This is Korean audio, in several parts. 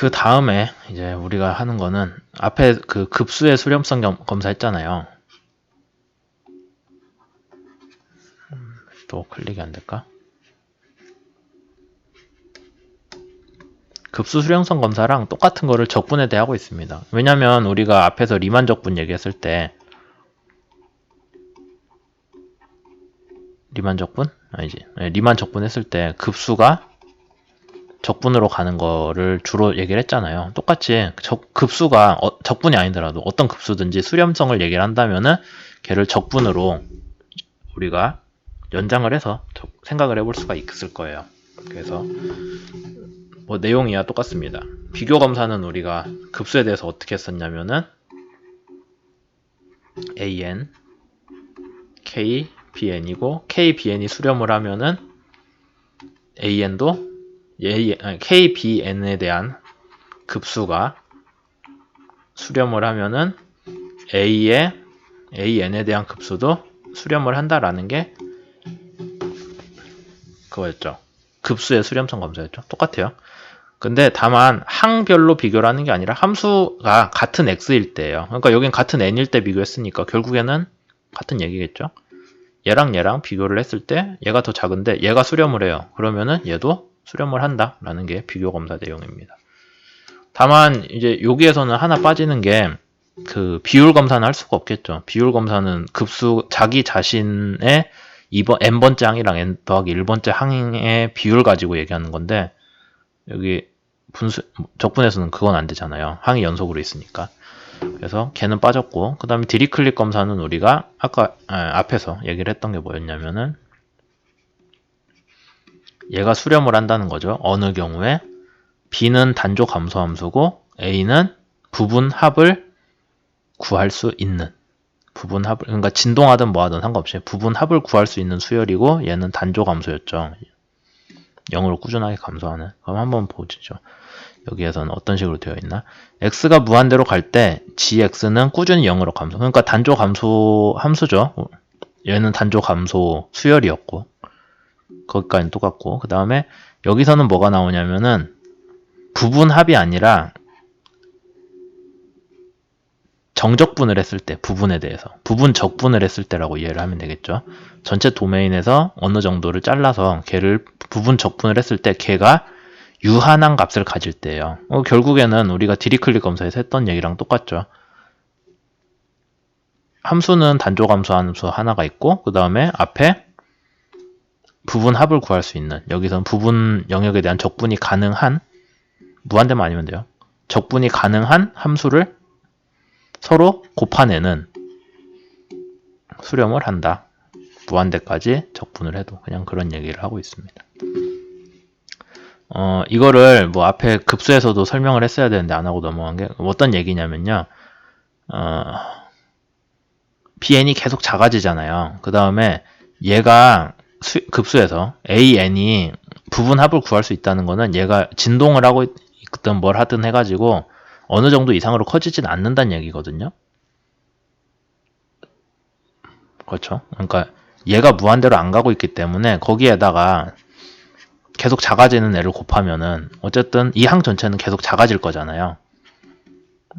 그 다음에 이제 우리가 하는 거는 앞에 그 급수의 수렴성 검사 했잖아요. 또 클릭이 안 될까? 급수 수렴성 검사랑 똑같은 거를 적분에 대해 하고 있습니다. 왜냐면 우리가 앞에서 리만 적분 얘기했을 때 리만 적분? 아니지. 리만 적분 했을 때 급수가 적분으로 가는 거를 주로 얘기를 했잖아요. 똑같이 급수가 적분이 아니더라도 어떤 급수든지 수렴성을 얘기를 한다면은 걔를 적분으로 우리가 연장을 해서 생각을 해볼 수가 있을 거예요. 그래서 뭐 내용이야 똑같습니다. 비교 검사는 우리가 급수에 대해서 어떻게 했었냐면은 AN, K, BN이고 K, BN이 수렴을 하면은 AN도 K, BN에 대한 급수가 수렴을 하면은 AN에 대한 급수도 수렴을 한다라는 게 그거였죠. 급수의 수렴성 검사였죠. 똑같아요. 근데 다만 항별로 비교를 하는 게 아니라 함수가 같은 x일 때예요. 그러니까 여긴 같은 n일 때 비교했으니까 결국에는 같은 얘기겠죠. 얘랑 비교를 했을 때 얘가 더 작은데 얘가 수렴을 해요. 그러면은 얘도 수렴을 한다라는 게 비교 검사 내용입니다. 다만 이제 여기에서는 하나 빠지는 게 그 비율 검사는 할 수가 없겠죠. 비율 검사는 급수 자기 자신의 n번째 항이랑 n 더하기 1번째 항의 비율 가지고 얘기하는 건데 여기 적분에서는 그건 안 되잖아요. 항이 연속으로 있으니까. 그래서 걔는 빠졌고 그 다음에 디리클릭 검사는 우리가 아까 앞에서 얘기를 했던 게 뭐였냐면은 얘가 수렴을 한다는 거죠. 어느 경우에 B는 단조 감소 함수고 A는 부분 합을 구할 수 있는 부분 합을 그러니까 진동하든 뭐하든 상관없이 부분 합을 구할 수 있는 수열이고 얘는 단조 감소였죠. 0으로 꾸준하게 감소하는. 그럼 한번 보시죠. 여기에서는 어떤 식으로 되어 있나? x가 무한대로 갈 때 gx는 꾸준히 0으로 감소. 그러니까 단조 감소 함수죠. 얘는 단조 감소 수열이었고 거기까지는 똑같고 그 다음에 여기서는 뭐가 나오냐면은 부분 합이 아니라 정적분을 했을 때 부분에 대해서 부분 적분을 했을 때라고 이해를 하면 되겠죠. 전체 도메인에서 어느 정도를 잘라서 걔를 부분 적분을 했을 때 걔가 유한한 값을 가질 때예요. 결국에는 우리가 디리클릭 검사에서 했던 얘기랑 똑같죠. 함수는 단조 감소하는 함수 하나가 있고 그 다음에 앞에 부분 합을 구할 수 있는 여기서는 부분 영역에 대한 적분이 가능한 무한대만 아니면 돼요. 적분이 가능한 함수를 서로 곱하내는 수렴을 한다. 무한대까지 적분을 해도 그냥 그런 얘기를 하고 있습니다. 이거를 뭐 앞에 급수에서도 설명을 했어야 되는데 안 하고 넘어간 게 어떤 얘기냐면요. bn이 계속 작아지잖아요. 그 다음에 얘가 급수에서 an이 부분합을 구할 수 있다는 거는 얘가 진동을 하고 있든 뭘 하든 해가지고 어느 정도 이상으로 커지진 않는다는 얘기거든요. 그렇죠. 그러니까 얘가 무한대로 안 가고 있기 때문에 거기에다가 계속 작아지는 애를 곱하면은 어쨌든 이 항 전체는 계속 작아질 거잖아요.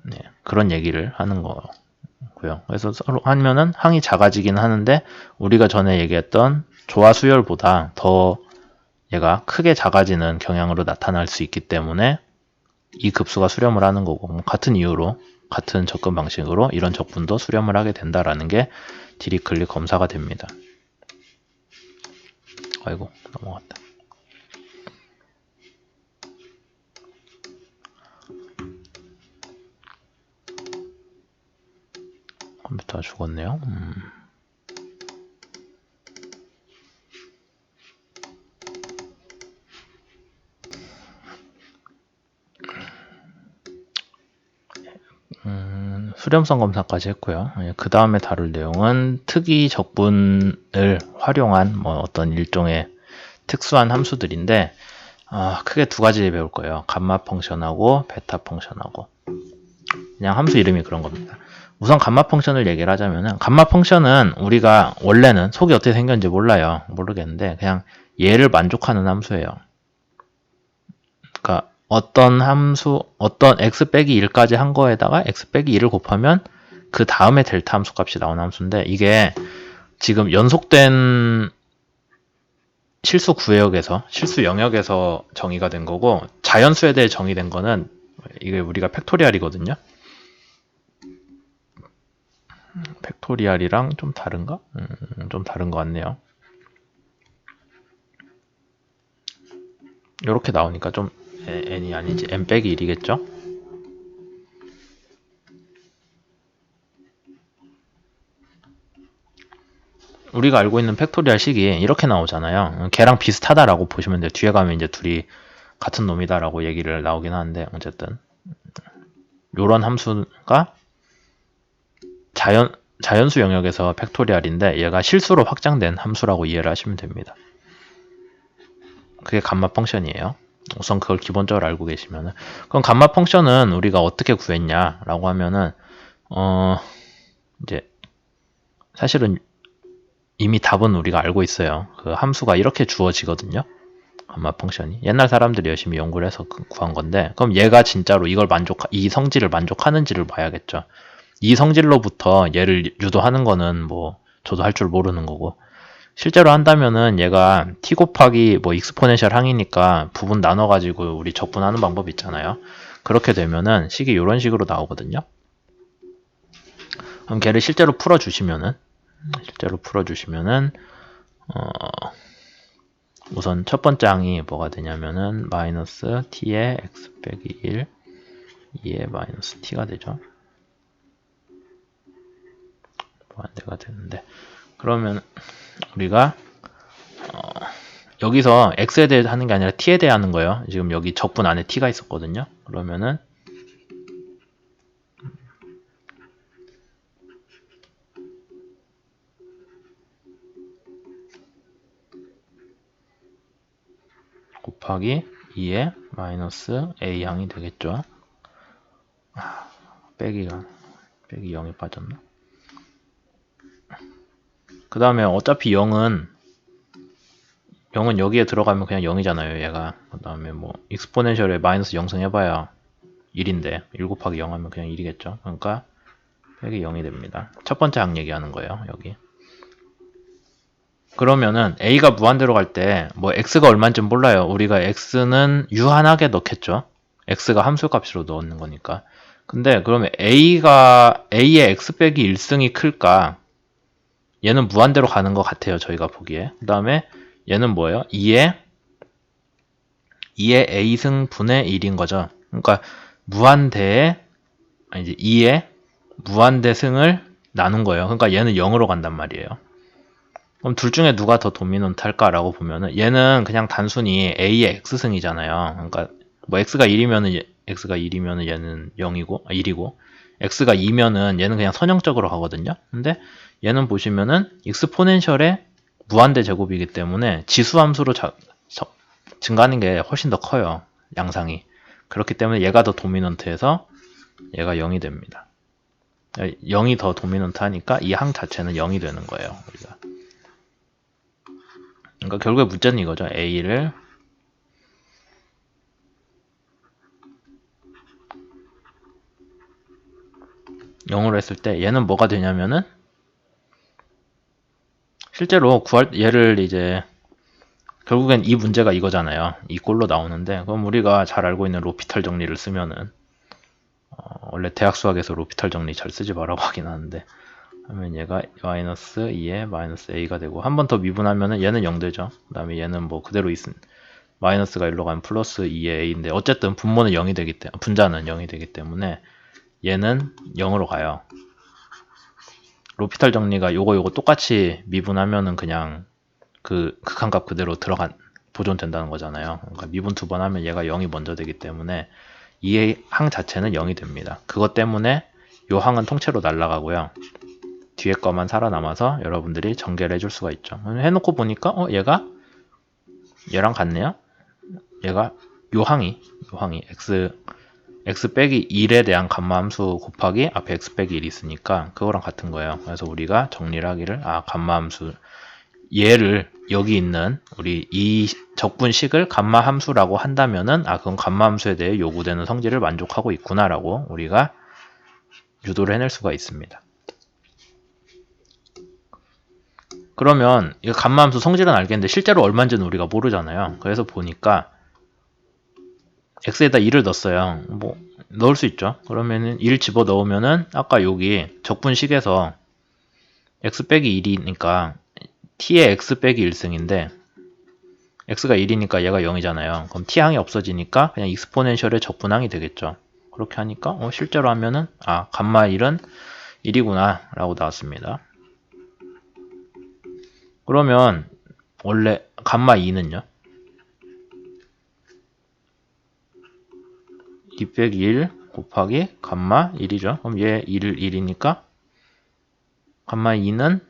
네, 그런 얘기를 하는 거고요. 그래서 서로 하면은 항이 작아지긴 하는데 우리가 전에 얘기했던 조화 수열보다 더 얘가 크게 작아지는 경향으로 나타날 수 있기 때문에 이 급수가 수렴을 하는 거고 같은 이유로 같은 접근 방식으로 이런 적분도 수렴을 하게 된다라는 게 디리클릭 검사가 됩니다. 아이고 넘어갔다. 컴퓨터가 죽었네요. 수렴성 검사까지 했고요. 그 다음에 다룰 내용은 특이 적분을 활용한 뭐 어떤 일종의 특수한 함수들인데 크게 두 가지 배울 거예요. 감마 펑션하고 베타 펑션하고 그냥 함수 이름이 그런 겁니다. 우선 감마 펑션을 얘기를 하자면은 감마 펑션은 우리가 원래는 속이 어떻게 생겼는지 몰라요. 모르겠는데 그냥 얘를 만족하는 함수예요. 그러니까 어떤 함수, 어떤 x 빼기 1까지 한 거에다가 x 빼기 1을 곱하면 그 다음에 델타 함수 값이 나오는 함수인데, 이게 지금 연속된 실수 구역에서, 실수 영역에서 정의가 된 거고, 자연수에 대해 정의된 거는 이게 우리가 팩토리얼이거든요. 팩토리얼이랑 좀 다른가? 좀 다른 것 같네요. 이렇게 나오니까 좀 n이 아니지 n 빼기 1이겠죠? 우리가 알고 있는 팩토리얼 식이 이렇게 나오잖아요. 걔랑 비슷하다라고 보시면 돼요. 뒤에 가면 이제 둘이 같은 놈이다라고 얘기를 나오긴 하는데, 어쨌든 요런 함수가 자연수 영역에서 팩토리얼인데, 얘가 실수로 확장된 함수라고 이해를 하시면 됩니다. 그게 감마 펑션이에요. 우선 그걸 기본적으로 알고 계시면은, 그럼 감마 펑션은 우리가 어떻게 구했냐라고 하면은, 이제 사실은 이미 답은 우리가 알고 있어요. 그 함수가 이렇게 주어지거든요. 감마 펑션이. 옛날 사람들이 열심히 연구를 해서 구한 건데, 그럼 얘가 진짜로 이 성질을 만족하는지를 봐야겠죠. 이 성질로부터 얘를 유도하는 거는 뭐 저도 할 줄 모르는 거고, 실제로 한다면은 얘가 t 곱하기 뭐 익스포넨셜 항이니까 부분 나눠가지고 우리 적분하는 방법 있잖아요. 그렇게 되면은 식이 이런 식으로 나오거든요. 그럼 걔를 실제로 풀어주시면은 우선 첫 번째 항이 뭐가 되냐면은 마이너스 t의 x 빼기 1 2의 마이너스 t가 되죠. 무한대가 되는데, 그러면 우리가 여기서 x에 대해 하는 게 아니라 t에 대해 하는 거예요. 지금 여기 적분 안에 t가 있었거든요. 그러면은 곱하기 2의 마이너스 a항이 되겠죠. 빼기 0이 빠졌나? 그 다음에 어차피 0은 여기에 들어가면 그냥 0이잖아요, 얘가. 그 다음에 뭐 익스포넨셜에 마이너스 0승 해봐야 1인데 1 곱하기 0 하면 그냥 1이겠죠. 그러니까 빼기 0이 됩니다. 첫 번째 항 얘기하는 거예요, 여기. 그러면은 a가 무한대로 갈 때 뭐 x가 얼마인지 몰라요. 우리가 x는 유한하게 넣겠죠. x가 함수값으로 넣는 거니까. 근데 그러면 a의 x 빼기 1승이 클까? 얘는 무한대로 가는 것 같아요, 저희가 보기에. 그 다음에 얘는 뭐예요? 2의 a승 분의 1인 거죠. 그러니까 무한대에, 이제 2의 무한대 승을 나눈 거예요. 그러니까 얘는 0으로 간단 말이에요. 그럼 둘 중에 누가 더 도미넌트 할까라고 보면은 얘는 그냥 단순히 a의 x승이잖아요. 그러니까 뭐 x가 1이면은 얘는 0이고 1이고, x가 2면은 얘는 그냥 선형적으로 가거든요. 근데 얘는 보시면은 익스포넨셜의 무한대 제곱이기 때문에 지수함수로 증가하는 게 훨씬 더 커요, 양상이. 그렇기 때문에 얘가 더 도미넌트해서 얘가 0이 됩니다. 0이 더 도미넌트 하니까 이 항 자체는 0이 되는 거예요, 우리가. 그러니까 결국에 문제는 이거죠. a를 (0으로) 했을 때 얘는 뭐가 되냐면은, 실제로 얘를 이제 결국엔 이 문제가 이거잖아요. 이 꼴로 나오는데, 그럼 우리가 잘 알고 있는 로피탈 정리를 쓰면은, 원래 대학 수학에서 로피탈 정리 잘 쓰지 말라고 하긴 하는데, 하면 얘가 마이너스 2에 마이너스 a가 되고, 한 번 더 미분하면은 얘는 0 되죠. 그 다음에 얘는 뭐 그대로 마이너스가 1로 가면 플러스 2의 a인데, 어쨌든 분모는 0이 되기 때문에, 분자는 0이 되기 때문에 얘는 0으로 가요. 로피탈 정리가 요거 똑같이 미분하면은 그냥 그 극한값 그대로 보존된다는 거잖아요. 그러니까 미분 2번 하면 얘가 0이 먼저 되기 때문에 이 항 자체는 0이 됩니다. 그것 때문에 요 항은 통째로 날아가고요. 뒤에 거만 살아남아서 여러분들이 전개를 해줄 수가 있죠. 해놓고 보니까 얘랑 같네요. 얘가 요 항이 x 빼기 1에 대한 감마 함수 곱하기 앞에 x 빼기 1이 있으니까 그거랑 같은 거예요. 그래서 우리가 정리를 하기를 감마 함수 얘를 여기 있는 우리 이 적분식을 감마 함수라고 한다면은 그건 감마 함수에 대해 요구되는 성질을 만족하고 있구나라고 우리가 유도를 해낼 수가 있습니다. 그러면 이 감마 함수 성질은 알겠는데 실제로 얼마인지는 우리가 모르잖아요. 그래서 보니까 x에다 2를 넣었어요. 뭐 넣을 수 있죠. 그러면은 1 집어 넣으면은 아까 여기 적분식에서 x 빼기 1이니까 t의 x 빼기 1승인데 x가 1이니까 얘가 0이잖아요. 그럼 t항이 없어지니까 그냥 익스포넨셜의 적분항이 되겠죠. 그렇게 하니까 실제로 하면은 감마 1은 1이구나 라고 나왔습니다. 그러면 원래 감마 2는요? 2 빼기 1 곱하기 감마 1이죠. 그럼 얘 1이니까 감마 2는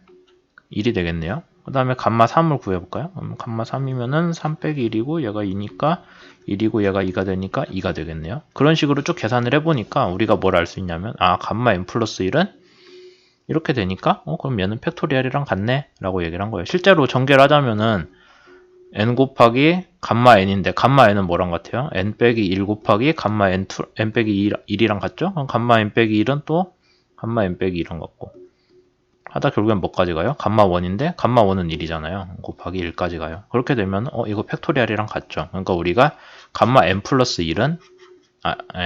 1이 되겠네요. 그 다음에 감마 3을 구해볼까요? 감마 3이면은 3 빼기 1이고 얘가 2니까 1이고 얘가 2가 되니까 2가 되겠네요. 그런 식으로 쭉 계산을 해보니까 우리가 뭘 알 수 있냐면 감마 n 플러스 1은 이렇게 되니까 그럼 얘는 팩토리얼이랑 같네 라고 얘기를 한 거예요. 실제로 전개를 하자면은 n 곱하기 감마 n인데 감마 n은 뭐랑 같아요? n 빼기 1 곱하기 감마 n 빼기 1이랑 같죠? 그럼 감마 n 빼기 1은 또 감마 n 빼기 1이랑 같고 하다 결국엔 뭐까지 가요? 감마 1인데 감마 1은 1이잖아요. 곱하기 1까지 가요. 그렇게 되면 이거 팩토리얼이랑 같죠. 그러니까 우리가 감마 n 플러스 1은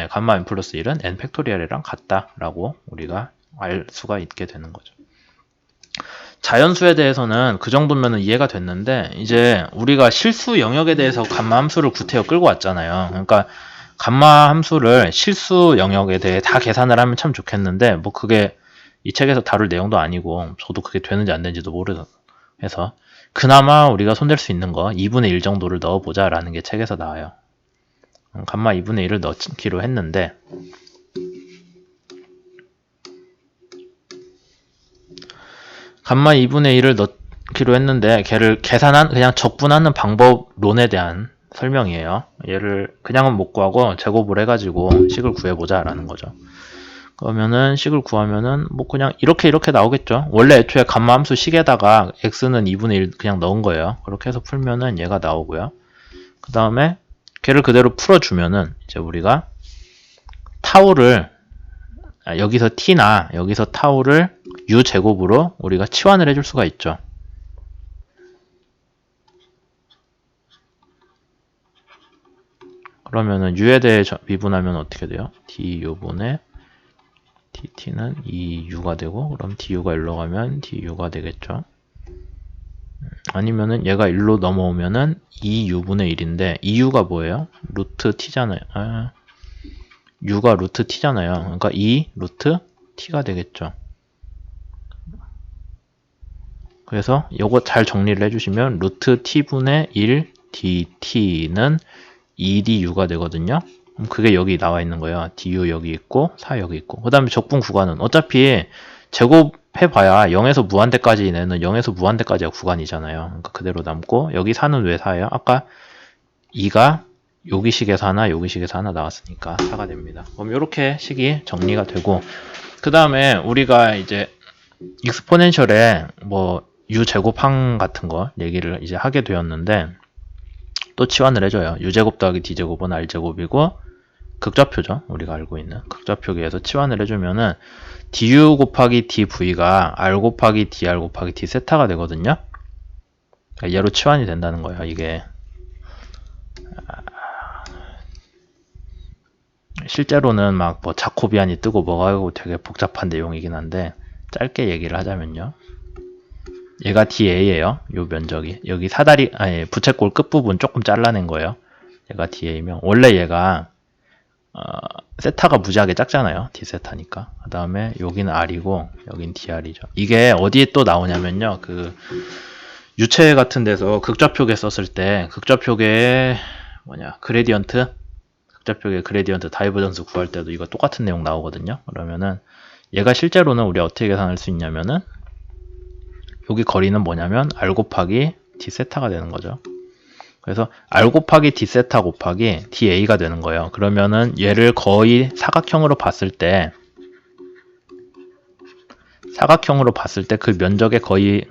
감마 n 플러스 1은 n 팩토리얼이랑 같다라고 우리가 알 수가 있게 되는 거죠. 자연수에 대해서는 그 정도면 이해가 됐는데 이제 우리가 실수 영역에 대해서 감마 함수를 구태여 끌고 왔잖아요. 그러니까 감마 함수를 실수 영역에 대해 다 계산을 하면 참 좋겠는데 뭐 그게 이 책에서 다룰 내용도 아니고 저도 그게 되는지 안 되는지도 모르해서 그나마 우리가 손댈 수 있는 거 2분의 1 정도를 넣어보자 라는 게 책에서 나와요. 감마 2분의 1을 넣기로 했는데 감마 2분의 1을 넣기로 했는데 걔를 그냥 적분하는 방법론에 대한 설명이에요. 얘를 그냥은 못 구하고 제곱을 해가지고 식을 구해보자 라는 거죠. 그러면은 식을 구하면은 뭐 그냥 이렇게 나오겠죠. 원래 애초에 감마 함수 식에다가 x는 2분의 1 그냥 넣은 거예요. 그렇게 해서 풀면은 얘가 나오고요. 그 다음에 걔를 그대로 풀어주면은 이제 우리가 타우를 여기서 t나 여기서 타우를 u 제곱으로 우리가 치환을 해줄 수가 있죠. 그러면은 u에 대해 미분하면 어떻게 돼요? du분의 dt는 2u가 되고 그럼 du가 일로 가면 du가 되겠죠. 아니면은 얘가 1로 넘어오면은 2u분의 1인데 2u가 뭐예요? 루트 t잖아요. u가 루트 t잖아요. 그러니까 2 루트 t가 되겠죠. 그래서 이거 잘 정리를 해주시면 루트 t분의 1 dt는 2du가 되거든요. 그럼 그게 여기 나와 있는 거예요. du 여기 있고 4 여기 있고 그 다음에 적분 구간은 어차피 제곱해봐야 0에서 무한대까지 내는 0에서 무한대까지가 구간이잖아요. 그러니까 그대로 남고 여기 4는 왜 4예요? 아까 2가 여기 식에서 하나 여기 식에서 하나 나왔으니까 4가 됩니다. 그럼 이렇게 식이 정리가 되고 그 다음에 우리가 이제 익스포넨셜에 뭐 u제곱항 같은 거 얘기를 이제 하게 되었는데 또 치환을 해줘요. u제곱 더하기 d제곱은 r제곱이고 극좌표죠. 우리가 알고 있는 극좌표기에서 치환을 해주면은 du 곱하기 dv가 r 곱하기 dr 곱하기 d 세타가 되거든요. 얘로 치환이 된다는 거예요. 이게 실제로는 막 뭐 자코비안이 뜨고 뭐가 하고 되게 복잡한 내용이긴 한데 짧게 얘기를 하자면요. 얘가 DA예요. 요 면적이. 여기 사다리, 부채꼴 끝부분 조금 잘라낸 거예요. 얘가 DA면 원래 얘가 세타가 무지하게 작잖아요. D세타니까. 그 다음에 여기는 R이고 여긴 DR이죠. 이게 어디에 또 나오냐면요. 그 유체 같은 데서 극좌표계 썼을 때 극좌표계에 그레디언트 극좌표계 그레디언트 다이버전스 구할 때도 이거 똑같은 내용 나오거든요. 그러면은 얘가 실제로는 우리 어떻게 계산할 수 있냐면은 여기 거리는 뭐냐면 R 곱하기 D세타가 되는 거죠. 그래서 R 곱하기 D세타 곱하기 DA가 되는 거예요. 그러면은 얘를 거의 사각형으로 봤을 때 그 면적의 거의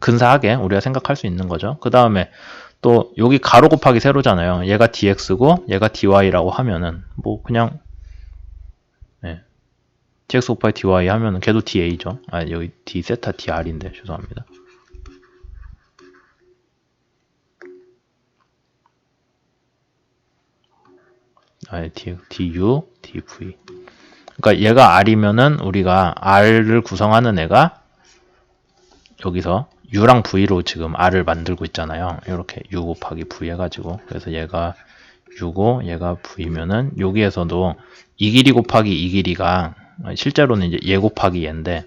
근사하게 우리가 생각할 수 있는 거죠. 그 다음에 또 여기 가로 곱하기 세로잖아요. 얘가 dx고 얘가 dy라고 하면은 뭐 그냥 dx 곱하기 dy 하면은 걔도 da죠. 아 여기 d 세타 dr인데 죄송합니다. du dv. 그러니까 얘가 r이면은 우리가 r를 구성하는 애가 여기서 u랑 v로 지금 r을 만들고 있잖아요. 이렇게 u 곱하기 v 해가지고 그래서 얘가 u고 얘가 v면은 여기에서도 이 길이 곱하기 이 길이가 실제로는 이제 얘 곱하기 얘인데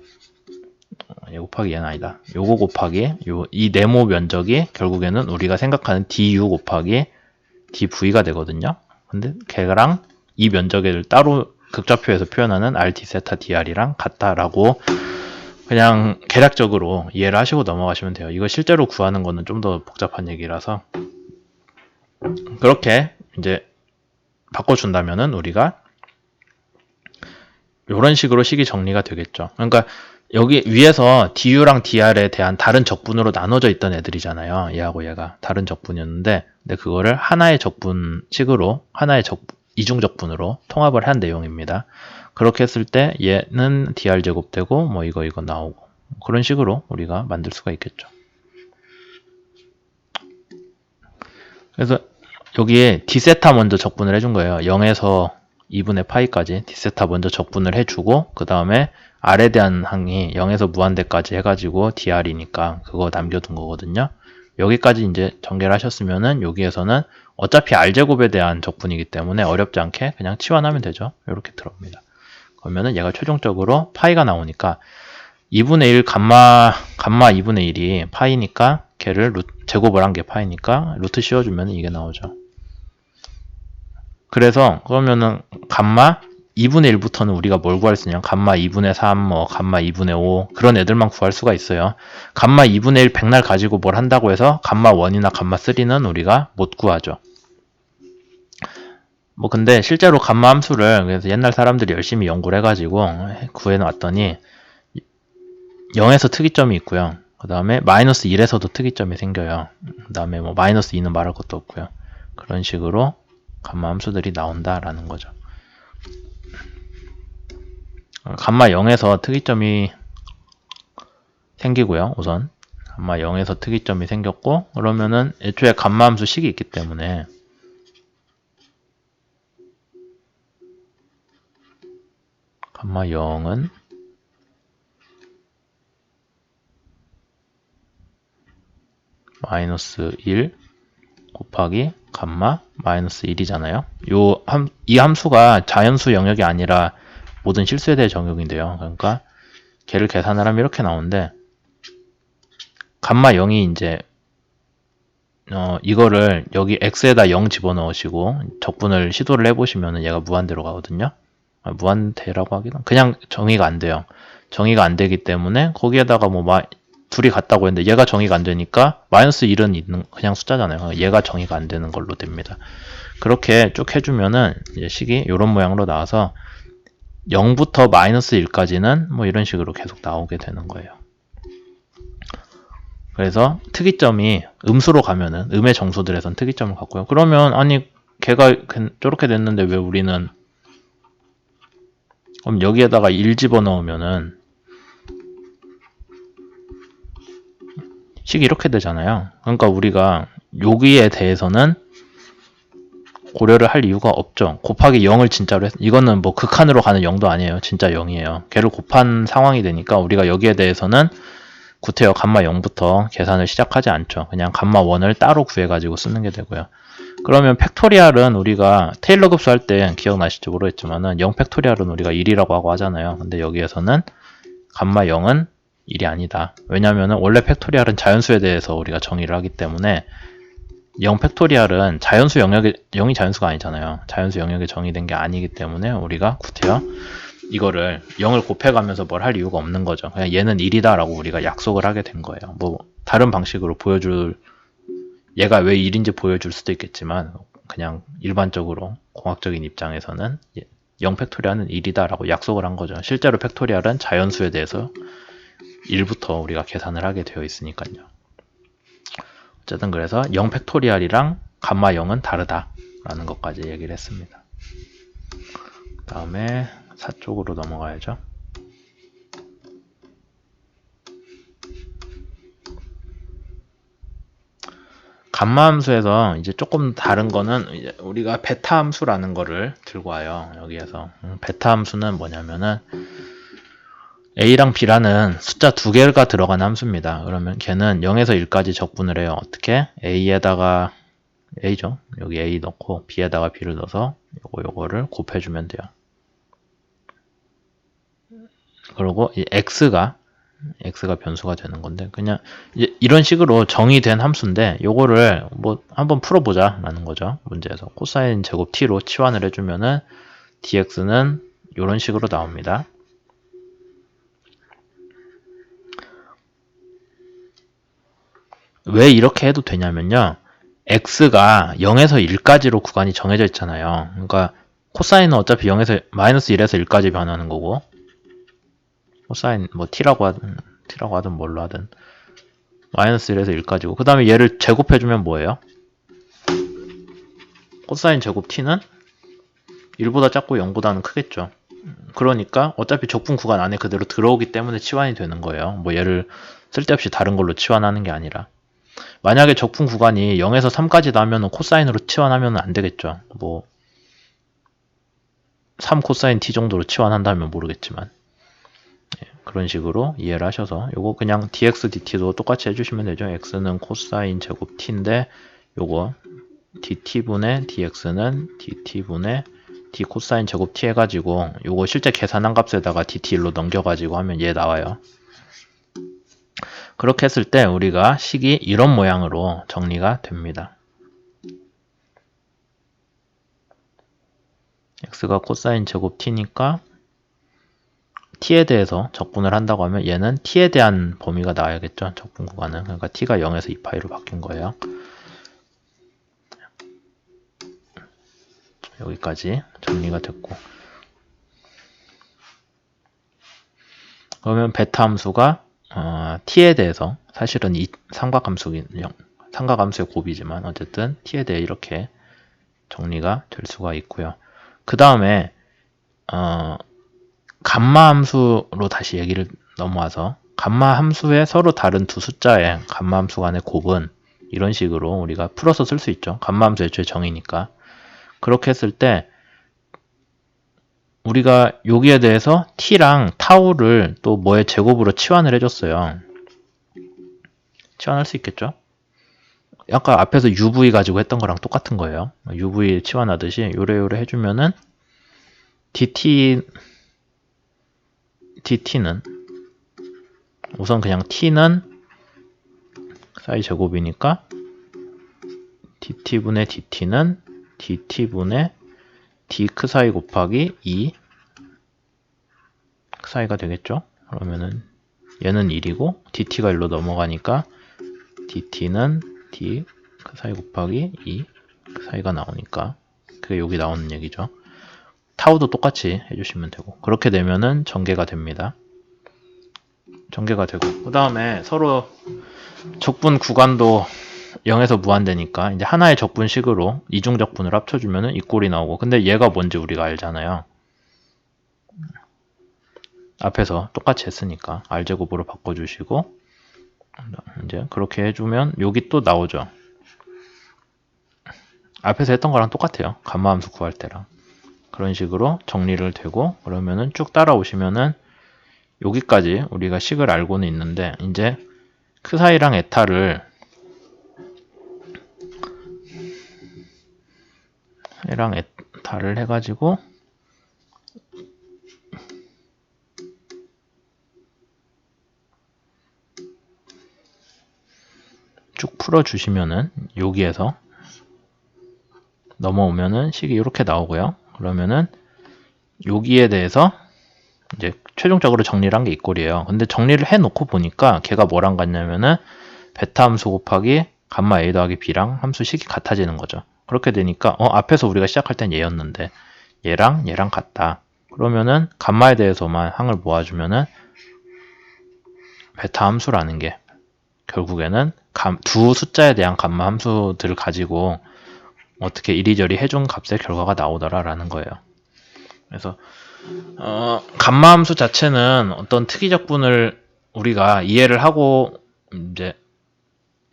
얘 곱하기 얘는 아니다. 요거 곱하기 이 네모 면적이 결국에는 우리가 생각하는 du 곱하기 dv가 되거든요. 근데 걔랑 이 면적을 따로 극좌표에서 표현하는 rt 세타 dr이랑 같다라고 그냥 계략적으로 이해를 하시고 넘어가시면 돼요. 이거 실제로 구하는 거는 좀 더 복잡한 얘기라서 그렇게 이제 바꿔준다면은 우리가 이런 식으로 식이 정리가 되겠죠. 그러니까 여기 위에서 du랑 dr에 대한 다른 적분으로 나눠져 있던 애들이잖아요. 얘하고 얘가 다른 적분이었는데 근데 그거를 하나의 적분식으로 하나의 이중적분으로 통합을 한 내용입니다. 그렇게 했을 때 얘는 dr제곱 되고 뭐 이거 나오고 그런 식으로 우리가 만들 수가 있겠죠. 그래서 여기에 d세타 먼저 적분을 해준 거예요. 0에서 2분의 파이까지 d세타 먼저 적분을 해주고 그 다음에 r에 대한 항이 0에서 무한대까지 해가지고 dr이니까 그거 남겨둔 거거든요. 여기까지 이제 전개를 하셨으면은 여기에서는 어차피 r제곱에 대한 적분이기 때문에 어렵지 않게 그냥 치환하면 되죠. 이렇게 들어옵니다. 그러면은 얘가 최종적으로 파이가 나오니까 2분의 1 감마 2분의 1이 파이니까 걔를 제곱을 한 게 파이니까 루트 씌워주면 이게 나오죠. 그래서 그러면은 감마 2분의 1부터는 우리가 뭘 구할 수 있냐? 감마 2분의 3, 뭐 감마 2분의 5 그런 애들만 구할 수가 있어요. 감마 2분의 1 백날 가지고 뭘 한다고 해서 감마 1이나 감마 3는 우리가 못 구하죠. 뭐 근데 실제로 감마 함수를 그래서 옛날 사람들이 열심히 연구를 해가지고 구해놨더니 0에서 특이점이 있고요. 그 다음에 마이너스 1에서도 특이점이 생겨요. 그 다음에 뭐 마이너스 2는 말할 것도 없고요. 그런 식으로 감마 함수들이 나온다라는 거죠. 감마 0에서 특이점이 생기고요. 우선 감마 0에서 특이점이 생겼고 그러면은 애초에 감마 함수 식이 있기 때문에 감마 0은 마이너스 1 곱하기 감마 마이너스 1이잖아요. 이 함수가 자연수 영역이 아니라 모든 실수에 대해 적용인데요. 그러니까 걔를 계산을 하면 이렇게 나오는데 감마 0이 이제 이거를 여기 x에다 0 집어넣으시고 적분을 시도를 해보시면 얘가 무한대로 가거든요. 무한대라고 하기는 그냥 정의가 안 돼요. 정의가 안 되기 때문에 거기에다가 뭐 둘이 같다고 했는데 얘가 정의가 안 되니까 마이너스 1은 있는 그냥 숫자잖아요. 얘가 정의가 안 되는 걸로 됩니다. 그렇게 쭉 해주면은 이제 식이 이런 모양으로 나와서 0부터 마이너스 1까지는 뭐 이런 식으로 계속 나오게 되는 거예요. 그래서 특이점이 음수로 가면은 음의 정수들에선 특이점을 갖고요. 그러면 아니 걔가 저렇게 됐는데 왜 우리는 그럼 여기에다가 1 집어넣으면은 식이 이렇게 되잖아요. 그러니까 우리가 여기에 대해서는 고려를 할 이유가 없죠. 곱하기 0을 진짜로 이거는 뭐 극한으로 가는 0도 아니에요. 진짜 0이에요. 걔를 곱한 상황이 되니까 우리가 여기에 대해서는 구태여 감마 0부터 계산을 시작하지 않죠. 그냥 감마 1을 따로 구해가지고 쓰는 게 되고요. 그러면 팩토리얼은 우리가 테일러 급수 할 때 기억나실지 모르겠지만은 0 팩토리얼은 우리가 1이라고 하고 하잖아요. 근데 여기에서는 감마 0은 1이 아니다. 왜냐면은 원래 팩토리얼은 자연수에 대해서 우리가 정의를 하기 때문에 0 팩토리얼은 자연수 영역에 0이 자연수가 아니잖아요. 자연수 영역에 정의된 게 아니기 때문에 우리가 구태여 이거를 0을 곱해가면서 뭘 할 이유가 없는 거죠. 그냥 얘는 1이다 라고 우리가 약속을 하게 된 거예요. 뭐 다른 방식으로 보여줄 얘가 왜 1인지 보여줄 수도 있겠지만 그냥 일반적으로 공학적인 입장에서는 0 팩토리얼은 1이다 라고 약속을 한 거죠. 실제로 팩토리얼은 자연수에 대해서 1부터 우리가 계산을 하게 되어 있으니까요. 어쨌든 그래서 0 팩토리얼이랑 감마 0은 다르다라는 것까지 얘기를 했습니다. 다음에 4쪽으로 넘어가야죠. 감마 함수에서 이제 조금 다른 거는 이제 우리가 베타 함수라는 거를 들고 와요. 여기에서 베타 함수는 뭐냐면은 A랑 B라는 숫자 두 개가 들어간 함수입니다. 그러면 걔는 0에서 1까지 적분을 해요. 어떻게? A에다가 A죠. 여기 A 넣고 B에다가 B를 넣어서 요거를 곱해주면 돼요. 그리고 이 X가 변수가 되는 건데 그냥 이제 이런 식으로 정의된 함수인데 요거를 뭐 한번 풀어보자 라는 거죠. 문제에서 코사인 제곱 t로 치환을 해주면은 dx는 이런 식으로 나옵니다. 왜 이렇게 해도 되냐면요. x가 0에서 1까지로 구간이 정해져 있잖아요. 그러니까 코사인은 어차피 0에서 마이너스 1에서 1까지 변하는 거고 코사인 뭐 t라고 하든 뭘로 하든 마이너스 1에서 1까지고 그 다음에 얘를 제곱해주면 뭐예요? 코사인 제곱 t는 1보다 작고 0보다는 크겠죠. 그러니까 어차피 적분 구간 안에 그대로 들어오기 때문에 치환이 되는 거예요. 뭐 얘를 쓸데없이 다른 걸로 치환하는 게 아니라 만약에 적분 구간이 0에서 3까지 나면 코사인으로 치환하면 안 되겠죠. 뭐 3 코사인 t 정도로 치환한다면 모르겠지만 그런 식으로 이해를 하셔서 요거 그냥 dx dt도 똑같이 해주시면 되죠. x는 코사인 제곱 t인데 요거 dt분의 dx는 dt분의 d 코사인 제곱 t 해가지고 요거 실제 계산한 값에다가 dt1로 넘겨가지고 하면 얘 나와요. 그렇게 했을 때 우리가 식이 이런 모양으로 정리가 됩니다. x가 코사인 제곱 t니까 t에 대해서 적분을 한다고 하면 얘는 t에 대한 범위가 나와야겠죠. 적분 구간은. 그러니까 t가 0에서 2파이로 바뀐 거예요. 여기까지 정리가 됐고 그러면 베타 함수가 t에 대해서 사실은 이 삼각함수의 곱이지만 어쨌든 t에 대해 이렇게 정리가 될 수가 있고요. 그 다음에 감마 함수로 다시 얘기를 넘어와서 감마 함수의 서로 다른 두 숫자의 감마 함수 간의 곱은 이런 식으로 우리가 풀어서 쓸 수 있죠. 감마 함수 애초에 정의니까. 그렇게 했을 때 우리가 여기에 대해서 t랑 타우를 또 뭐의 제곱으로 치환을 해줬어요. 치환할 수 있겠죠? 아까 앞에서 uv 가지고 했던 거랑 똑같은 거예요. uv 치환하듯이 요래요래 해주면은 dt는 우선 그냥 t는 사이 제곱이니까 dt분의 dt는 dt분의 d 크 사이 곱하기 2 크 사이가 되겠죠? 그러면은 얘는 1이고 dt가 1로 넘어가니까 dt는 d 크 사이 곱하기 2 크 사이가 나오니까 그게 여기 나오는 얘기죠. 타우도 똑같이 해주시면 되고 그렇게 되면은 전개가 됩니다. 전개가 되고 그 다음에 서로 적분 구간도 0에서 무한대니까 이제 하나의 적분식으로 이중 적분을 합쳐주면은 이 꼴이 나오고 근데 얘가 뭔지 우리가 알잖아요. 앞에서 똑같이 했으니까 r제곱으로 바꿔주시고 이제 그렇게 해주면 여기 또 나오죠. 앞에서 했던 거랑 똑같아요. 감마함수 구할 때랑 그런 식으로 정리를 되고 그러면은 쭉 따라오시면은 여기까지 우리가 식을 알고는 있는데 이제 크사이랑 에타를 해가지고 쭉 풀어주시면은 여기에서 넘어오면은 식이 이렇게 나오고요. 그러면은 여기에 대해서 이제 최종적으로 정리를 한 게 이 꼴이에요. 근데 정리를 해놓고 보니까 걔가 뭐랑 같냐면은 베타 함수 곱하기 감마 a 더하기 b랑 함수식이 같아지는 거죠. 그렇게 되니까 앞에서 우리가 시작할 땐 얘였는데 얘랑 같다. 그러면은 감마에 대해서만 항을 모아주면은 베타 함수라는 게 결국에는 두 숫자에 대한 감마 함수들을 가지고 어떻게 이리저리 해준 값의 결과가 나오더라 라는 거예요. 그래서 감마 함수 자체는 어떤 특이적분을 우리가 이해를 하고 이제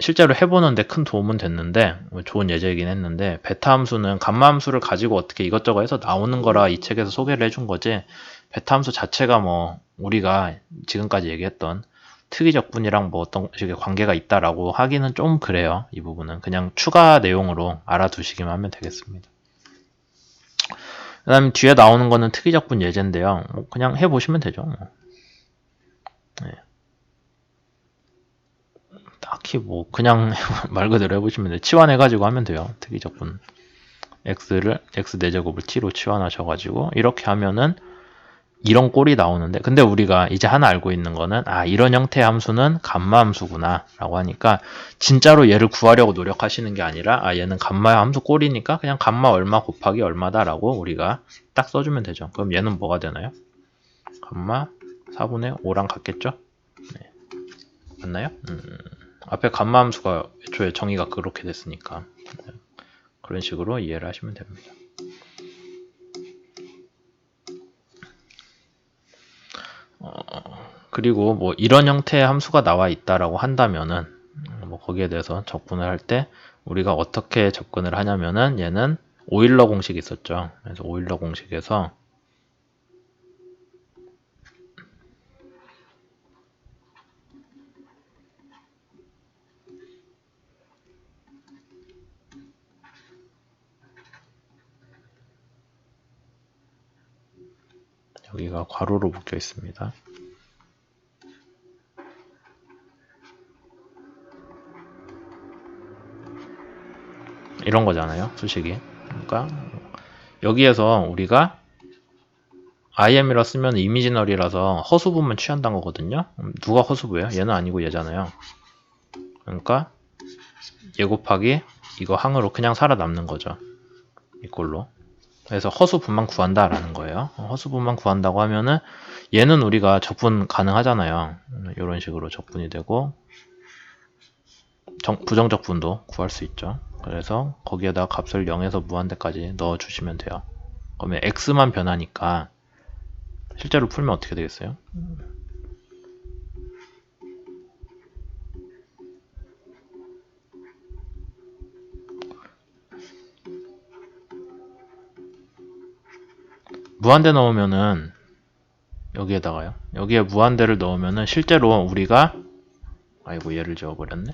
실제로 해보는데 큰 도움은 됐는데 좋은 예제이긴 했는데, 베타 함수는 감마 함수를 가지고 어떻게 이것저것 해서 나오는 거라 이 책에서 소개를 해준 거지, 베타 함수 자체가 뭐 우리가 지금까지 얘기했던 특이적분이랑 뭐 어떤 식의 관계가 있다라고 하기는 좀 그래요. 이 부분은 그냥 추가 내용으로 알아두시기만 하면 되겠습니다. 그 다음에 뒤에 나오는 거는 특이적분 예제인데요. 뭐 그냥 해보시면 되죠. 네. 딱히 뭐 그냥 말 그대로 해보시면 돼요. 치환해가지고 하면 돼요. 특이적분 x를 x 4제곱을 t로 치환하셔가지고 이렇게 하면은 이런 꼴이 나오는데, 근데 우리가 이제 하나 알고 있는 거는 이런 형태의 함수는 감마 함수구나 라고 하니까 진짜로 얘를 구하려고 노력하시는 게 아니라 얘는 감마 함수 꼴이니까 그냥 감마 얼마 곱하기 얼마다 라고 우리가 딱 써주면 되죠. 그럼 얘는 뭐가 되나요? 감마 4분의 5랑 같겠죠? 네. 맞나요? 앞에 감마 함수가 애초에 정의가 그렇게 됐으니까 그런 식으로 이해를 하시면 됩니다. 그리고 뭐 이런 형태의 함수가 나와 있다라고 한다면은 뭐 거기에 대해서 접근을 할 때 우리가 어떻게 접근을 하냐면은, 얘는 오일러 공식이 있었죠. 그래서 오일러 공식에서 여기가 괄호로 묶여 있습니다. 이런 거잖아요, 수식이. 그러니까 여기에서 우리가 IM이라 쓰면 이미지널이라서 허수부만 취한다는 거거든요. 누가 허수부예요? 얘는 아니고 얘잖아요. 그러니까 얘 곱하기 이거 항으로 그냥 살아남는 거죠. 이꼴로. 그래서 허수분만 구한다라는 거예요. 허수분만 구한다고 하면은 얘는 우리가 적분 가능하잖아요. 이런 식으로 적분이 되고 부정적분도 구할 수 있죠. 그래서 거기에다 값을 0에서 무한대까지 넣어주시면 돼요. 그러면 x만 변하니까 실제로 풀면 어떻게 되겠어요? 무한대 넣으면은 여기에다가요. 여기에 무한대를 넣으면은 실제로 우리가 얘를 지워버렸네.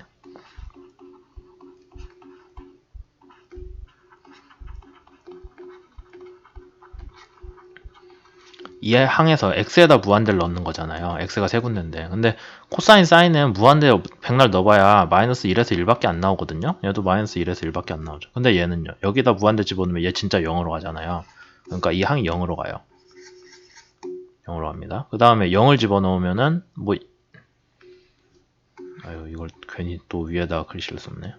이 항에서 x에다 무한대를 넣는 거잖아요. x가 세 군데인데. 근데 코사인 사인은 무한대 백날 넣어봐야 마이너스 1에서 1밖에 안 나오거든요. 얘도 마이너스 1에서 1밖에 안 나오죠. 근데 얘는요. 여기다 무한대 집어넣으면 얘 진짜 0으로 가잖아요. 그러니까 이 항이 0으로 가요. 0으로 갑니다. 그 다음에 0을 집어넣으면은 뭐 이걸 괜히 또 위에다가 글씨를 썼네.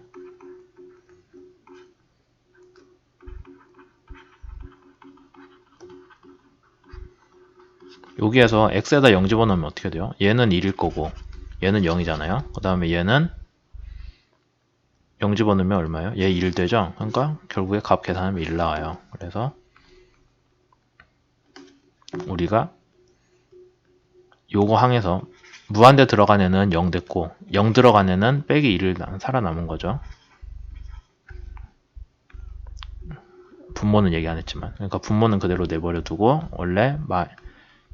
여기에서 x에다 0 집어넣으면 어떻게 돼요? 얘는 1일 거고 얘는 0이잖아요. 그 다음에 얘는 0 집어넣으면 얼마예요? 얘 1 되죠? 그러니까 결국에 값 계산하면 1 나와요. 그래서 우리가 요거 항에서 무한대 들어간 애는 0 됐고 0 들어간 애는 빼기 1을 살아남은 거죠. 분모는 얘기 안 했지만, 그러니까 분모는 그대로 내버려 두고 원래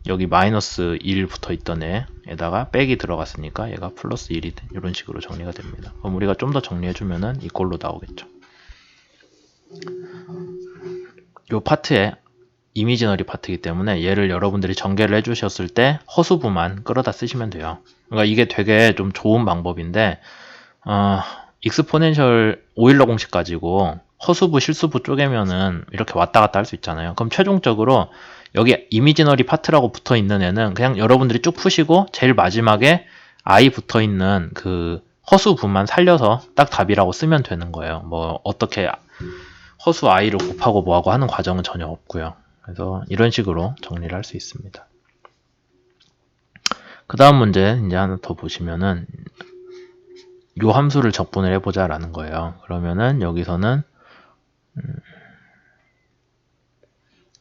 여기 마이너스 1 붙어 있던 애에다가 빼기 들어갔으니까 얘가 플러스 1이 이런 식으로 정리가 됩니다. 그럼 우리가 좀 더 정리해주면은 이꼴로 나오겠죠. 요 파트에 이미지너리 파트이기 때문에 얘를 여러분들이 전개를 해주셨을 때 허수부만 끌어다 쓰시면 돼요. 그러니까 이게 되게 좀 좋은 방법인데, 익스포넨셜 오일러 공식 가지고 허수부 실수부 쪼개면은 이렇게 왔다 갔다 할 수 있잖아요. 그럼 최종적으로 여기 이미지너리 파트라고 붙어 있는 애는 그냥 여러분들이 쭉 푸시고 제일 마지막에 i 붙어 있는 그 허수부만 살려서 딱 답이라고 쓰면 되는 거예요. 뭐 어떻게 허수 i를 곱하고 뭐하고 하는 과정은 전혀 없고요. 그래서 이런 식으로 정리를 할 수 있습니다. 그 다음 문제 이제 하나 더 보시면은 요 함수를 적분을 해보자 라는 거예요. 그러면은 여기서는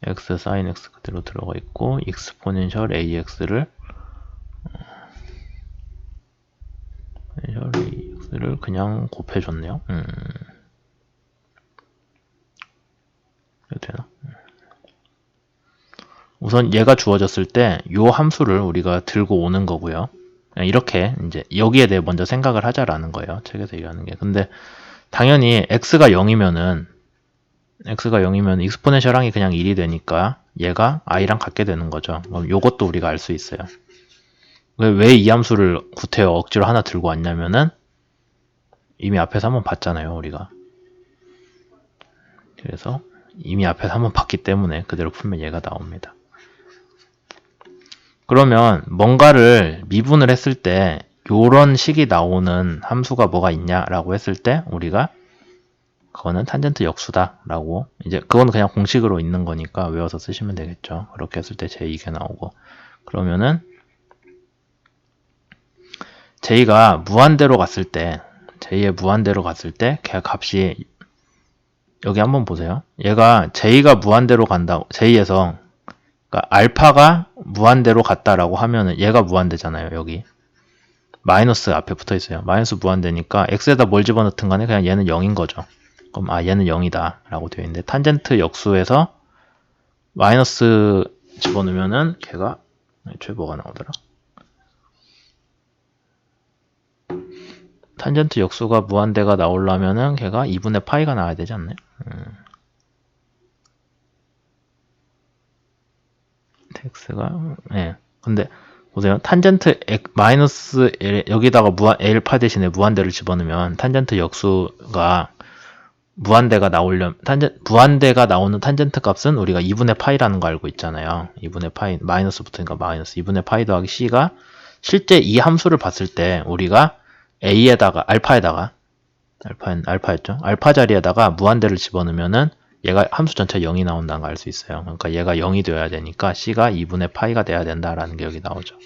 x sin x 그대로 들어가 있고 exponential ax를 ax를 그냥 곱해줬네요. 이거 되나? 우선 얘가 주어졌을 때 요 함수를 우리가 들고 오는 거고요. 이렇게 이제 여기에 대해 먼저 생각을 하자라는 거예요. 책에서 얘기하는 게. 근데 당연히 x가 0이면은 익스포넨셜항이 그냥 1이 되니까 얘가 i랑 같게 되는 거죠. 그럼 요것도 우리가 알 수 있어요. 왜 이 함수를 구태여 억지로 하나 들고 왔냐면은 이미 앞에서 한번 봤잖아요, 우리가. 그래서 이미 앞에서 한번 봤기 때문에 그대로 풀면 얘가 나옵니다. 그러면 뭔가를 미분을 했을 때 요런 식이 나오는 함수가 뭐가 있냐라고 했을 때 우리가 그거는 탄젠트 역수다 라고 이제 그건 그냥 공식으로 있는 거니까 외워서 쓰시면 되겠죠. 그렇게 했을 때 j2가 나오고 그러면은 j가 무한대로 갔을 때 j의 무한대로 갔을 때 걔 값이 여기 한번 보세요. 얘가 j가 무한대로 간다고 j에서 그러니까 알파가 무한대로 갔다라고 하면은 얘가 무한대잖아요. 여기 마이너스 앞에 붙어 있어요. 마이너스 무한대니까 x에다 뭘 집어넣든 간에 그냥 얘는 0인 거죠. 그럼 얘는 0이다 라고 되어 있는데 탄젠트 역수에서 마이너스 집어넣으면은 걔가 애초에 뭐가 나오더라? 탄젠트 역수가 무한대가 나오려면은 걔가 2분의 파이가 나와야 되지 않나요? x가 예. 근데 보세요. 탄젠트 마이너스 L, 여기다가 L파 대신에 무한대를 집어넣으면 탄젠트 역수가 무한대가 무한대가 나오는 탄젠트 값은 우리가 2분의 파이라는 거 알고 있잖아요. 2분의 파이, 마이너스 붙으니까 마이너스 2분의 파이 더하기 c가 실제 이 함수를 봤을 때 우리가 a에다가 알파였죠. 알파 자리에다가 무한대를 집어넣으면은 얘가 함수 전체 0이 나온다는 걸 알 수 있어요. 그러니까 얘가 0이 되어야 되니까 c가 2분의 파이가 돼야 된다라는 게 여기 나오죠.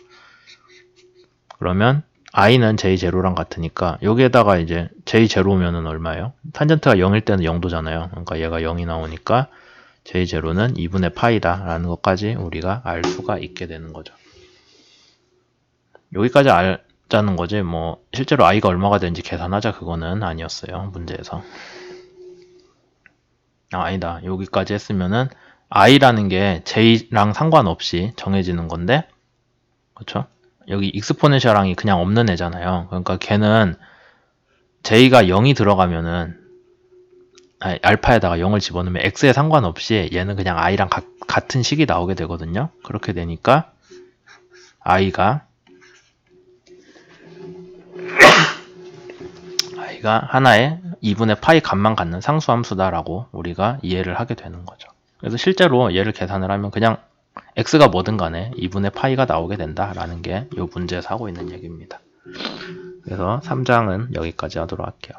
그러면 i는 j0랑 같으니까 여기에다가 이제 j0면은 얼마예요? 탄젠트가 0일 때는 0도잖아요. 그러니까 얘가 0이 나오니까 j0는 2분의 파이다 라는 것까지 우리가 알 수가 있게 되는 거죠. 여기까지 알자는 거지 뭐 실제로 i가 얼마가 되는지 계산하자 그거는 아니었어요. 문제에서. 아니다. 여기까지 했으면은 i라는 게 j랑 상관없이 정해지는 건데 그렇죠? 여기 익스포넨셜항이 그냥 없는 애잖아요. 그러니까 걔는 j가 0이 들어가면은 알파에다가 0을 집어넣으면 x에 상관없이 얘는 그냥 i랑 같은 식이 나오게 되거든요. 그렇게 되니까 i가 하나의 2분의 파이 값만 갖는 상수함수다라고 우리가 이해를 하게 되는 거죠. 그래서 실제로 얘를 계산을 하면 그냥 x가 뭐든 간에 2분의 파이가 나오게 된다라는 게 이 문제에서 하고 있는 얘기입니다. 그래서 3장은 여기까지 하도록 할게요.